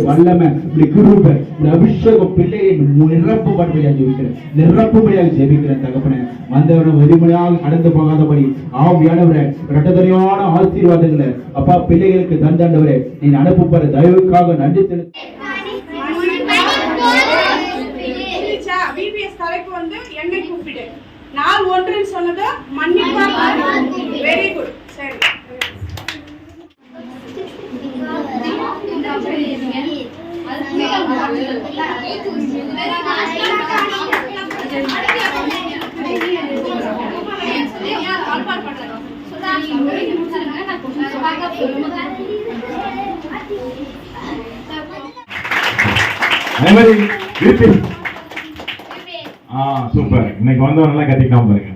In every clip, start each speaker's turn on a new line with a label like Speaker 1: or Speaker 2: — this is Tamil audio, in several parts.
Speaker 1: வல்லமை இப்படி கிருபை இந்த அபிஷேகம் பிள்ளையை நிரப்பும்படியாக ஜெபிக்கிறேன், நிரப்பும்படியாக ஜெபிக்கிறேன் தகப்பனே. வந்தவனை வெறுமனையாக கடந்து போகாதபடி ஆவியானவரே இரட்டத்தனையான ஆசீர்வாதங்களை அப்பா பிள்ளைகளுக்கு தந்தாண்டவரே நீ அனுப்புற தயவுக்காக நன்றி செலுத்த.
Speaker 2: என்னை கூப்பிடு நாள் ஒன்றுன்னு சொன்னது மன்னிப்பா. Very good. சரி,
Speaker 3: சூப்பர். இன்னைக்கு வந்தவங்க நல்லா கத்திக்காம பாருங்க.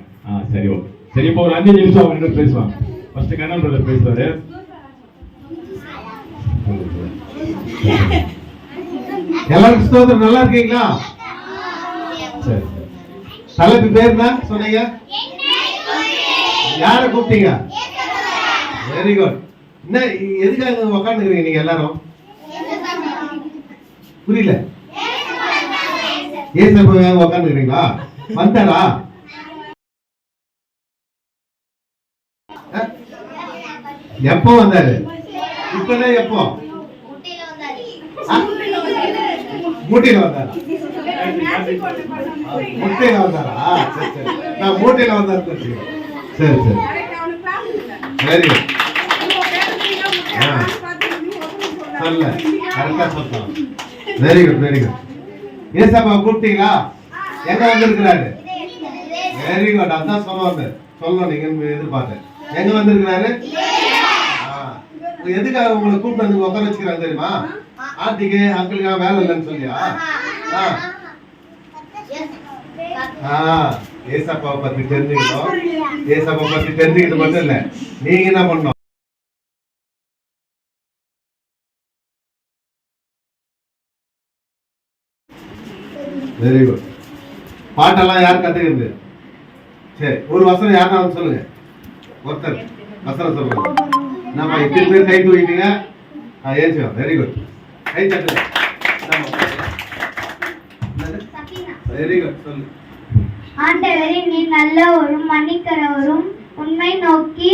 Speaker 3: சரி, ஓகே. சரி, இப்போ ஒரு 5 நிமிஷம் அவங்க ரெண்டு பேசுவாங்க. ஃபர்ஸ்ட் கண்ணன் பிரதர் பேசுவாரு.
Speaker 4: எல்லாரும் ஸ்தோத்திரம். நல்லா இருக்கீங்களா? சரி, தலைப்பு பேர் என்ன சொன்னீங்க? யார கூப்பிட்டீங்க? Very good. என்ன எதுக்காக உட்காந்துக்கிறீங்க நீங்க எல்லாரும்? புரியல. ஏசப்பாவுக்காக உட்காந்துக்கிறீங்களா? வந்தாரா? எப்போ வந்தாரு? இப்பதான் எப்போ? மூட்டையில வந்தாரா? முட்டையில வந்தாரா? சரி சரி, நான் மூட்டையில வந்தாரு. சரி சரி, வெரி குட். சொல்ல கரெக்டா சொல்லலாம். Very good, very good. ஏசப்பா கூப்பிட்டீங்களா? எங்க வந்திருக்கிறாரு? Very good. அதான் சொல்லுவாங்க, சொல்லணும் நீங்க எதிர்பார்த்தேன். எங்க வந்திருக்கிறாரு? எதுக்காக உங்களை கூப்பிட்டு வந்து உட்கார வச்சுக்கிறாங்க தெரியுமா? ஆர்த்திக்கு அங்கிளுக்கு வேலை இல்லைன்னு சொல்லியா? ஏசப்பாவை பத்தி தெரிஞ்சுக்கிட்டோம். ஏசப்பா பத்தி தெரிஞ்சுக்கிட்டு மட்டும் இல்ல, நீங்க என்ன பண்ணணும்? Very good. பாட்டெல்லாம் யார் கத்துக்கிறது? சரி, ஒரு வசனம் யாருன்னா வந்து சொல்லுங்க. ஒருத்தர் வசனம் சொல்லுங்க. நம்ம இத்தனை பேர் கை தூக்கிட்டீங்க. ஏன்? Very good. கை தட்டுங்க. Very good. சொல்லு.
Speaker 5: ஆண்டவரே, நீ நல்லவரும் மன்னிக்கிறவரும் உண்மை நோக்கி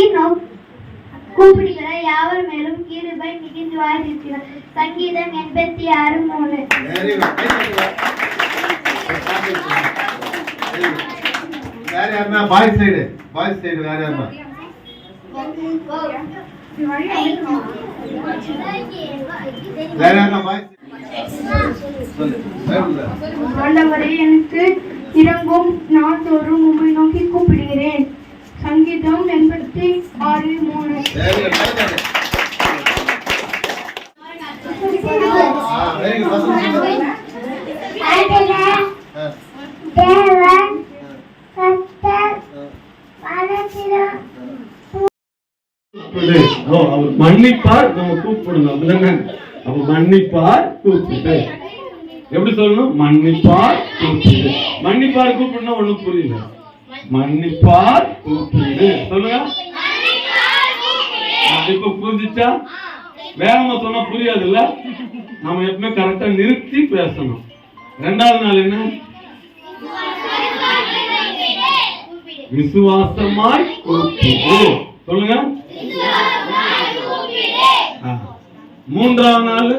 Speaker 5: கூப்பிடுகிற யாவர் மேலும் கிருபை மிகுந்தவாயிருக்கிறார். சங்கீதம் 86:3.
Speaker 4: வேற யாருன்னா? பாய்ஸ் சைடு, பாய்ஸ் சைடு வேற யாருன்னா? வேற யாருன்னா பாய்ஸ்?
Speaker 5: ஆண்டவரே, எனக்கு இறங்கும், நான் தோறும் உம்மை நோக்கி கூப்பிடுகிறேன். சங்கீதம் 86:3.
Speaker 3: அவர் மன்னிப்பார், நம்ம கூப்பிடணும். அப்படிதானே? அப்ப மன்னிப்பார் கூப்பிட்டு எப்படி சொல்லணும்? மன்னிப்பார் கூப்பிடு. மன்னிப்பார் கூப்பிடுனா ஒண்ணும் புரியல. மன்னிப்பார் கூப்பிடு சொல்லுங்க. இப்ப புரிஞ்சிச்சா? வேகமா சொன்னா புரியாது இல்ல. நாம எப்பவுமே கரெக்டா நிறுத்தி பேசணும். 2வது நாள் என்ன? விசுவாசமாய் கூப்பிடு சொல்லுங்க. 3வது நாள்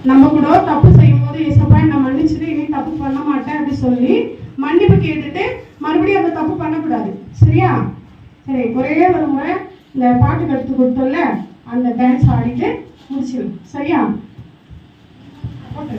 Speaker 2: நம்ம கூட தப்பு செய்யும் போது ஏசப்பா நான் மன்னிச்சுட்டு இனி தப்பு பண்ண மாட்டேன் அப்படி சொல்லி மன்னிப்பு கேட்டுட்டு மறுபடியும் அந்த தப்பு பண்ணக்கூடாது. சரியா? சரி, ஒரே ஒரு முறை இந்த பாட்டு கற்றுக் கொடுத்தோம்ல, அந்த டான்ஸ் ஆடிட்டு முடிச்சிடும். சரியா? ஓகே.